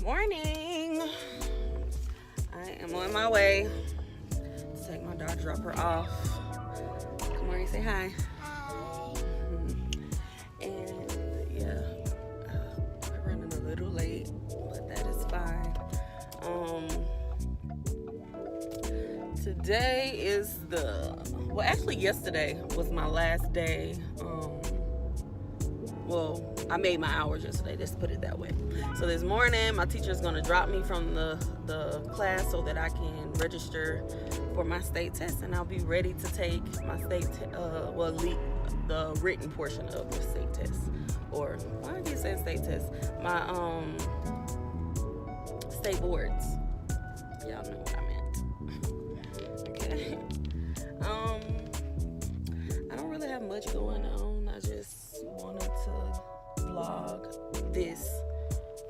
Morning. I am on my way to take my daughter, drop her off. Good morning, say hi. Hi. And yeah, we're running a little late, but that is fine. Today is yesterday was my last day. I made my hours yesterday, let's put it that way. So this morning, my teacher is going to drop me from the class so that I can register for my state test, and I'll be ready to take my the written portion of the state test. Or, why are you saying state test? My state boards. Y'all know what I meant. Okay. I don't really have much going on. I just wanted to vlog this.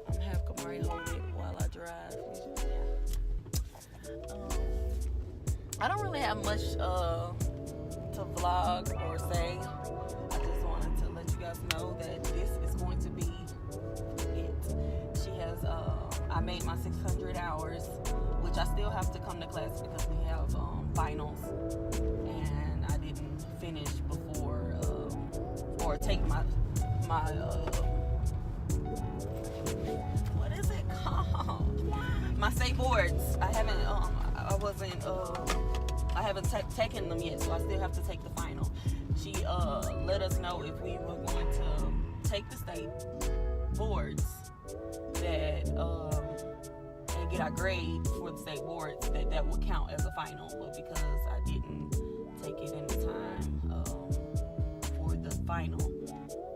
I'm gonna have Kamari hold it while I drive. I don't really have much to vlog or say. I just wanted to let you guys know that this is going to be it. She has I made my 600 hours, which I still have to come to class because we have finals, and I didn't finish before or take my what is it called? My state boards. I haven't taken them yet, so I still have to take the final. She let us know if we were going to take the state boards that and get our grade for the state boards, that would count as a final. But because I didn't take it in time for the final,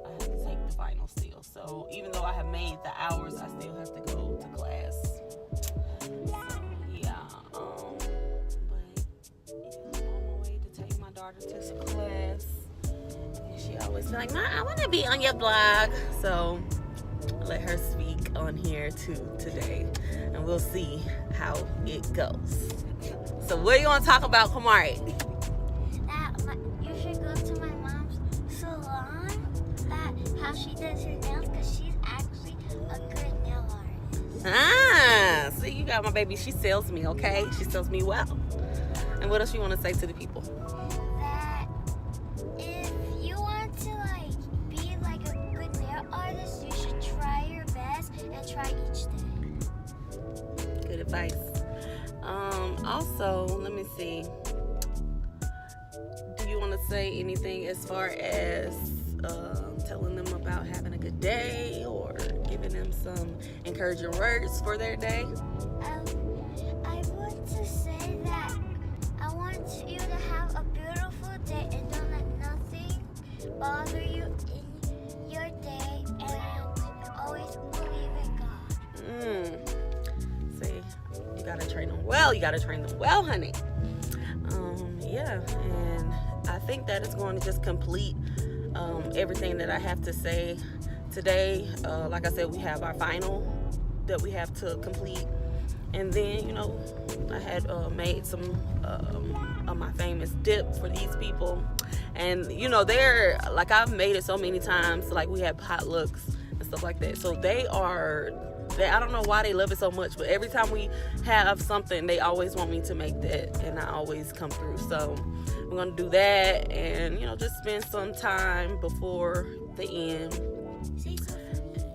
I have to take the final still. So even though I have made the hours, I still have to go to class. So yeah, but I'm on my way to take my daughter to class. And she always be like, "Mom, I want to be on your blog." So let her speak on here too today, and we'll see how it goes. So what do you want to talk about, Kamari? You should go to my mom's salon. How she does her nails, because she's actually a good nail artist. See, you got my baby. She sells me, okay? She sells me well. And what else you want to say to the people? That if you want to be a good nail artist, you should try your best and try each day. Good advice. Also, let me see. Do you want to say anything as far as telling them about having a good day, or giving them some encouraging words for their day? I want to say that I want you to have a beautiful day and don't let nothing bother you in your day, and always believe in God. See, you gotta train them well. You gotta train them well, honey. Yeah, and I think that is going to just complete everything that I have to say today. Like I said, we have our final that we have to complete, and then I had made some of my famous dip for these people, and they're like, I've made it so many times, like we had potlucks and stuff like that, so I don't know why they love it so much, but every time we have something, they always want me to make that, and I always come through. So we're gonna do that, and just spend some time before the end.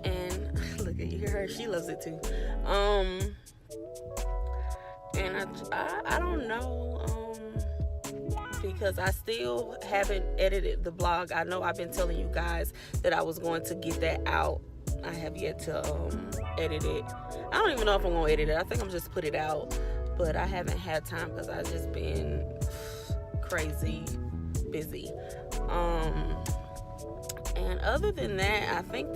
And look at you, her, she loves it too. And I don't know, because I still haven't edited the blog. I know I've been telling you guys that I was going to get that out. I have yet to edit it. I don't even know if I'm gonna edit it. I think I'm just put it out, but I haven't had time because I've just been crazy busy. And other than that, I think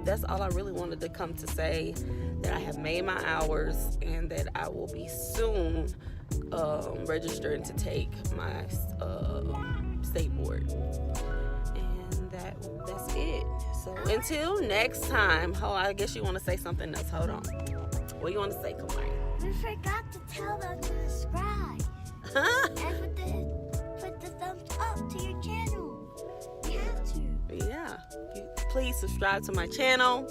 that's all I really wanted to come to say, that I have made my hours and that I will be soon registering to take my state board. And that's it. So until next time, I guess you want to say something else. Hold on. What do you want to say, Kamari? We forgot to tell them to subscribe. And put the thumbs up to your channel. You have to. Yeah. Please subscribe to my channel.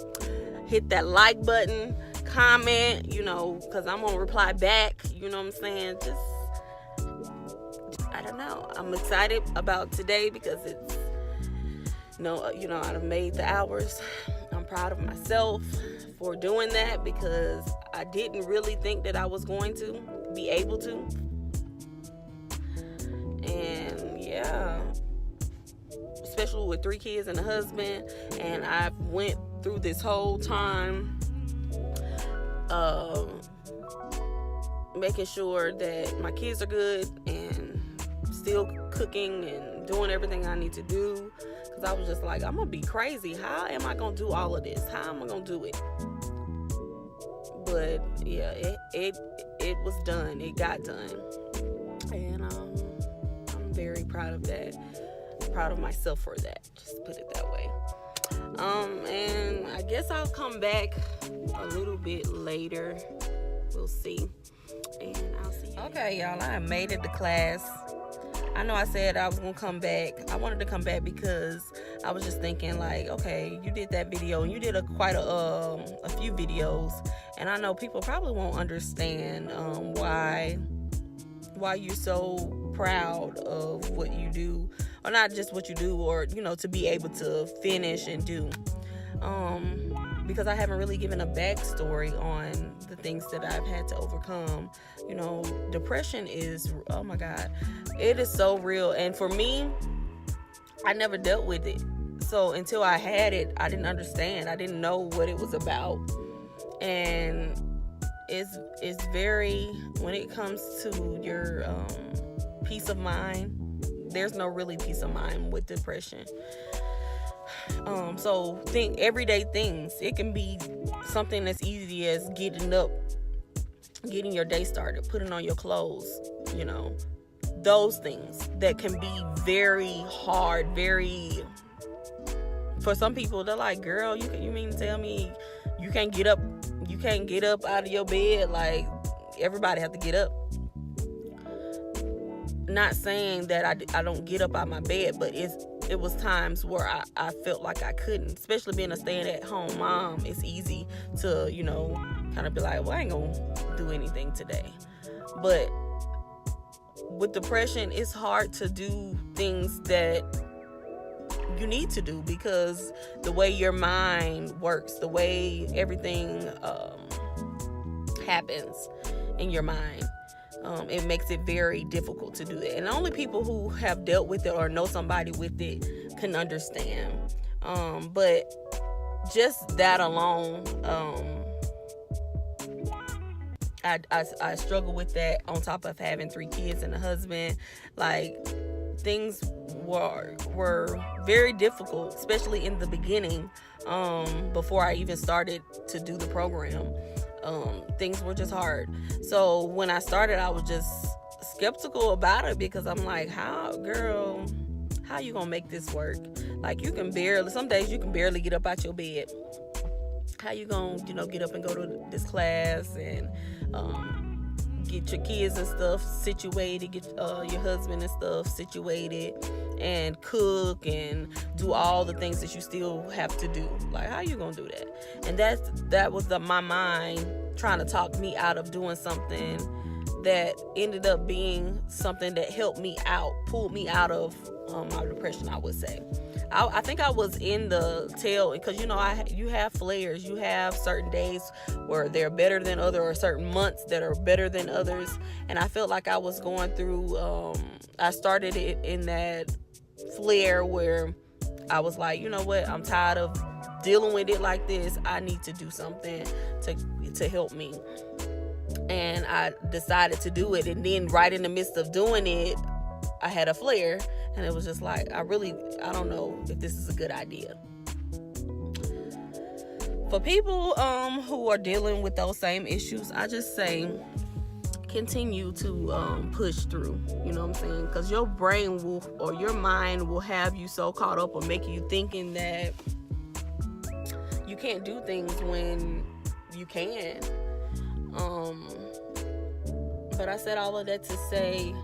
Hit that like button. comment, you know, because I'm gonna reply back, you know what I'm saying? Just I don't know. I'm excited about today because it's I've made the hours. I'm proud of myself for doing that because I didn't really think that I was going to be able to. And yeah, especially with 3 kids and a husband, and I went through this whole time making sure that my kids are good and still cooking and doing everything I need to do, because I was just like, I'm gonna be crazy. How am I gonna do all of this? How am I gonna do it? But yeah, it was done. It got done, and I'm very proud of that. Proud of myself for that. Just put it that way. And I guess I'll come back a little bit later. We'll see. And I'll see you. Okay, y'all, I made it to class. I know I said I was gonna come back. I wanted to come back because I was just thinking, like, okay, you did that video and you did quite a few videos, and I know people probably won't understand why you're so proud of what you do, or not just what you do, or to be able to finish and do. Because I haven't really given a backstory on the things that I've had to overcome. Depression is, oh my God, it is so real. And for me, I never dealt with it. So until I had it, I didn't understand. I didn't know what it was about. And it's very, when it comes to your peace of mind, there's no really peace of mind with depression. So think everyday things. It can be something as easy as getting up, getting your day started, putting on your clothes, those things that can be very hard, for some people, they're like, girl, you mean to tell me you can't get up out of your bed? Like, everybody have to get up. Not saying that I don't get up out of my bed, but it was times where I felt like I couldn't, especially being a stay-at-home mom. It's easy to, kind of be like, well, I ain't gonna do anything today. But with depression, it's hard to do things that you need to do because the way your mind works, the way everything happens in your mind, it makes it very difficult to do that. And only people who have dealt with it or know somebody with it can understand. But just that alone, I struggle with that, on top of having 3 kids and a husband. Like, things were very difficult, especially in the beginning, before I even started to do the program. Things were just hard. So when I started, I was just skeptical about it because I'm like, how you gonna make this work? Like, some days you can barely get up out your bed. How you gonna, get up and go to this class and get your kids and stuff situated, get your husband and stuff situated, and cook and do all the things that you still have to do? Like, how you gonna do that? And that was my mind trying to talk me out of doing something that ended up being something that helped me out, pulled me out of my depression, I would say. I think I was in the tail, because you have flares. You have certain days where they're better than others, or certain months that are better than others. And I felt like I was going through, I started it in that flare where I was like, you know what, I'm tired of dealing with it like this. I need to do something to help me. And I decided to do it. And then right in the midst of doing it, I had a flare. And it was just like, I don't know if this is a good idea. For people who are dealing with those same issues, I just say continue to push through. You know what I'm saying? Because your brain or your mind will have you so caught up, or make you thinking that you can't do things when you can. But I said all of that to say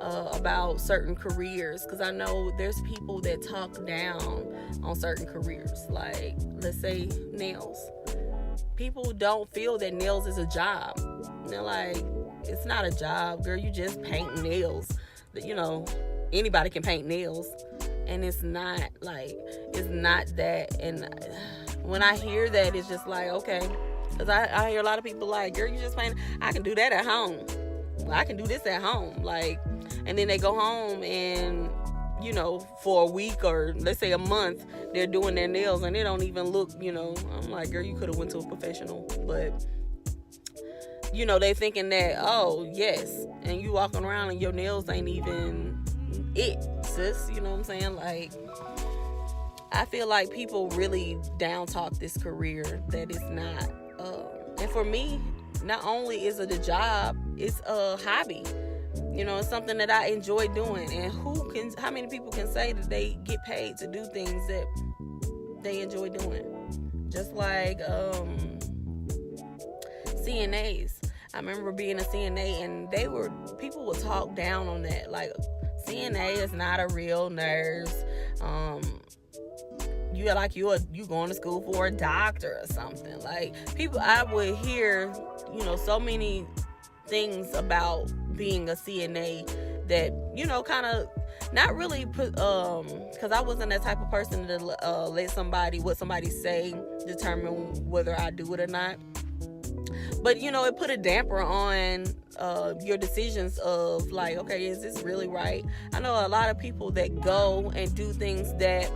about certain careers, because I know there's people that talk down on certain careers. Like, let's say nails. people don't feel that nails is a job. They're like, it's not a job, girl. You just paint nails. You know, anybody can paint nails. And it's not that. And when I hear that, it's just like, okay. Because I hear a lot of people like, girl, you just paint. I can do that at home. I can do this at home. Like, and then they go home and, you know, for a week or let's say a month, they're doing their nails and they don't even look, you know. I'm like, girl, you could have went to a professional. But, you know, they thinking that, oh, yes. And you walking around and your nails ain't even it, sis. You know what I'm saying? Like, I feel like people really down talk this career that it's not. And for me, not only is it a job, it's a hobby. You know, it's something that I enjoy doing. And how many people can say that they get paid to do things that they enjoy doing? Just like CNAs. I remember being a CNA and people would talk down on that. Like, CNA is not a real nurse. You going to school for a doctor or something. Like, people, I would hear, you know, so many things about being a CNA that, you know, kind of not really put, because I wasn't that type of person to let what somebody say determine whether I do it or not. But, you know, it put a damper on your decisions of like, okay, is this really right? I know a lot of people that go and do things that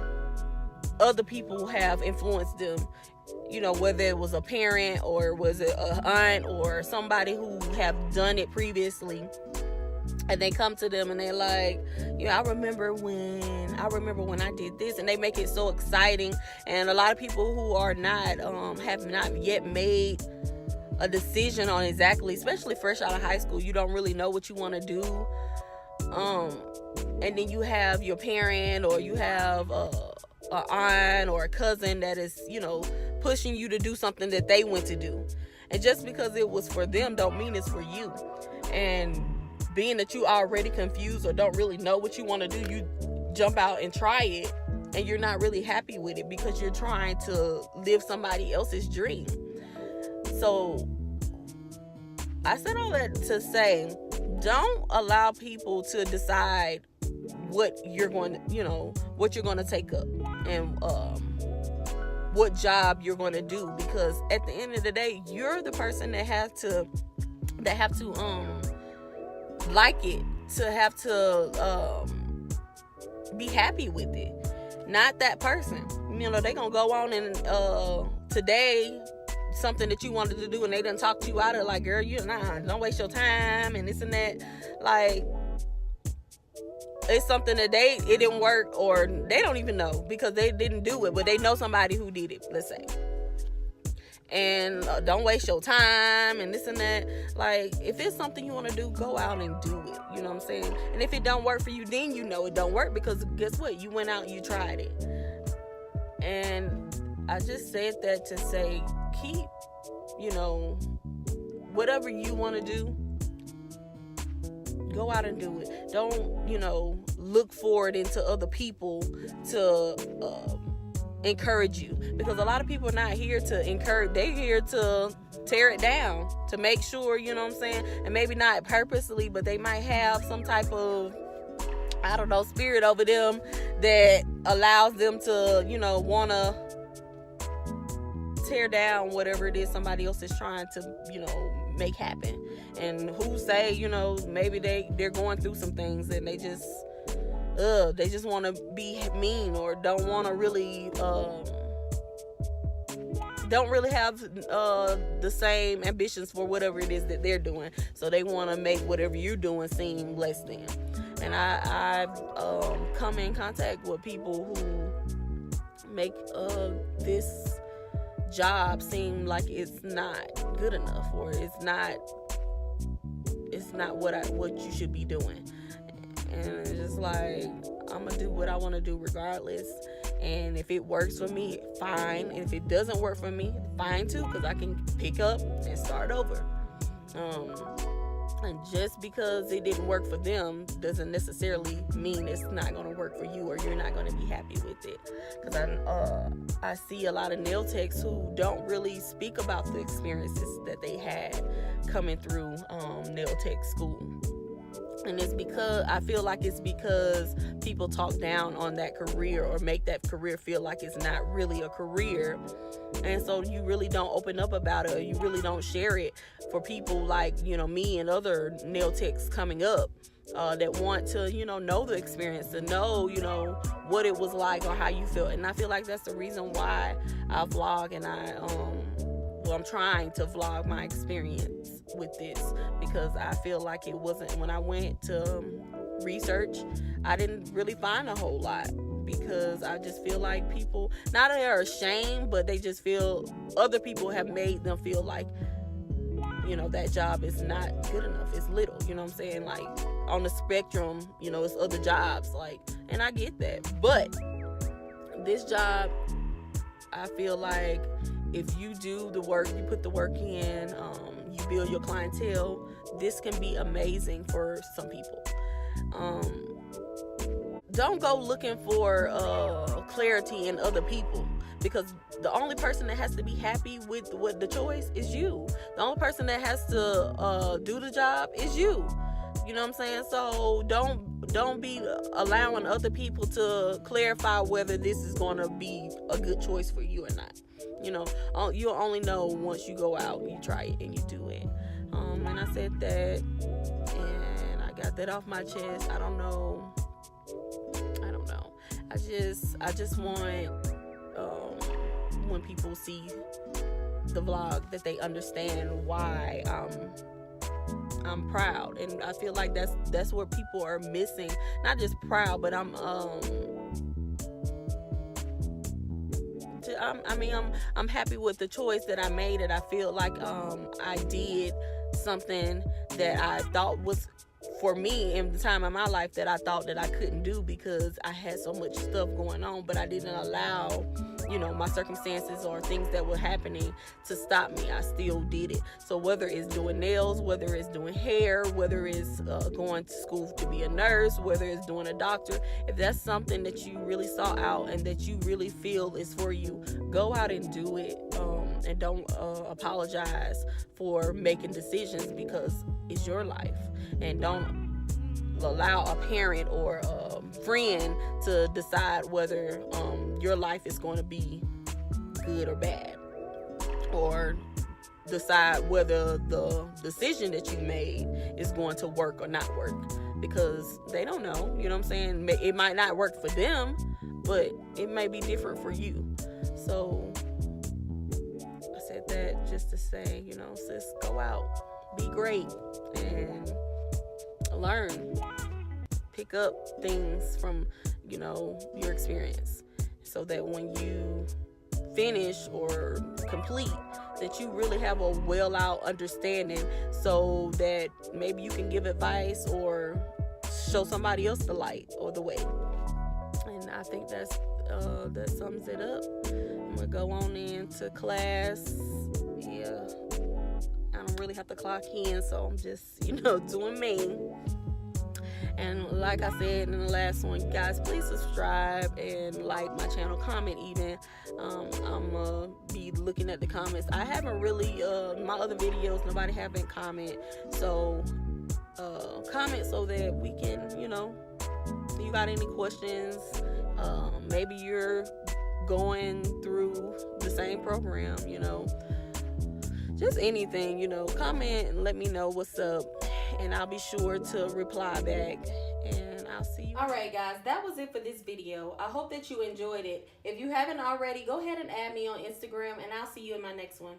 other people have influenced them, you know, whether it was a parent or was it an aunt or somebody who have done it previously, and they come to them and they're like, you know, I remember when I did this, and they make it so exciting. And a lot of people who are not have not yet made a decision on exactly, especially fresh out of high school, you don't really know what you want to do, and then you have your parent or you have an aunt or a cousin that is, you know, pushing you to do something that they went to do. And just because it was for them don't mean it's for you. And being that you already confused or don't really know what you want to do, you jump out and try it, and you're not really happy with it because you're trying to live somebody else's dream. So I said all that to say, don't allow people to decide what you're going to, you know, what you're going to take up and what job you're going to do, because at the end of the day, you're the person that have to like it, to have to be happy with it, not that person. You know, they gonna go on and today something that you wanted to do and they done talk you out of, like, girl, don't waste your time and this and that. Like, it's something that it didn't work, or they don't even know because they didn't do it, but they know somebody who did it, let's say. And don't waste your time and this and that. Like, if it's something you want to do, go out and do it. You know what I'm saying? And if it don't work for you, then you know it don't work, because guess what? You went out and you tried it. And I just said that to say, keep, you know, whatever you want to do, go out and do it. Don't, you know, look forward into other people to encourage you, because a lot of people are not here to encourage. They're here to tear it down, to make sure, you know what I'm saying, and maybe not purposely, but they might have some type of, I don't know, spirit over them that allows them to, you know, want to tear down whatever it is somebody else is trying to, you know, make happen. And who say, you know, maybe they're going through some things and they just want to be mean, or don't want to really don't really have the same ambitions for whatever it is that they're doing, so they want to make whatever you're doing seem less than. And I've come in contact with people who make this job seem like it's not good enough, or it's not what you should be doing. And it's just like, I'm gonna do what I want to do regardless. And if it works for me, fine. And if it doesn't work for me, fine too, because I can pick up and start over. And just because it didn't work for them doesn't necessarily mean it's not going to work for you or you're not going to be happy with it. Because I see a lot of nail techs who don't really speak about the experiences that they had coming through nail tech school. And it's because I feel like it's because people talk down on that career or make that career feel like it's not really a career. And so you really don't open up about it, or you really don't share it for people like, you know, me and other nail techs coming up that want to, you know the experience, to know, you know, what it was like or how you felt. And I feel like that's the reason why I vlog, and I'm trying to vlog my experience with this, because I feel like it wasn't, when I went to research, I didn't really find a whole lot, because I just feel like people, not that they're ashamed, but they just feel other people have made them feel like, you know, that job is not good enough, it's little, you know what I'm saying? Like, on the spectrum, you know, it's other jobs, like, and I get that, but this job, I feel like if you do the work, you put the work in, you build your clientele, this can be amazing for some people. Don't go looking for clarity in other people, because the only person that has to be happy with what the choice is you. The only person that has to do the job is you. You know what I'm saying? So don't be allowing other people to clarify whether this is going to be a good choice for you or not. You know, you'll only know once you go out and you try it and you do it. And I said that, and I got that off my chest. I don't know. I just want when people see the vlog that they understand why I'm proud. And I feel like that's where people are missing. Not just proud, but I'm happy with the choice that I made. And I feel like I did something that I thought was for me in the time of my life that I thought that I couldn't do, because I had so much stuff going on, but I didn't allow, you know, my circumstances or things that were happening to stop me. I still did it. So whether it's doing nails, whether it's doing hair, whether it's going to school to be a nurse, whether it's doing a doctor, if that's something that you really saw out and that you really feel is for you, go out and do it. And don't apologize for making decisions, because it's your life. And don't allow a parent or a friend to decide whether your life is going to be good or bad, or decide whether the decision that you made is going to work or not work, because they don't know. You know what I'm saying? It might not work for them, but it may be different for you. So I said that just to say, you know, sis, go out, be great, and learn, pick up things from, you know, your experience, so that when you finish or complete, that you really have a well out understanding, so that maybe you can give advice or show somebody else the light or the way. And I think that sums it up. I'm gonna go on into class. Yeah, I don't really have to clock in, so I'm just, you know, doing me. And like I said in the last one, you guys, please subscribe and like my channel, comment even. I'm gonna be looking at the comments. I haven't really, my other videos, nobody haven't comment. So comment so that we can, you know, if you got any questions, maybe you're going through the same program, you know, just anything, you know, comment and let me know what's up, and I'll be sure to reply back, and I'll see you. All right, guys, that was it for this video. I hope that you enjoyed it. If you haven't already, go ahead and add me on Instagram, and I'll see you in my next one.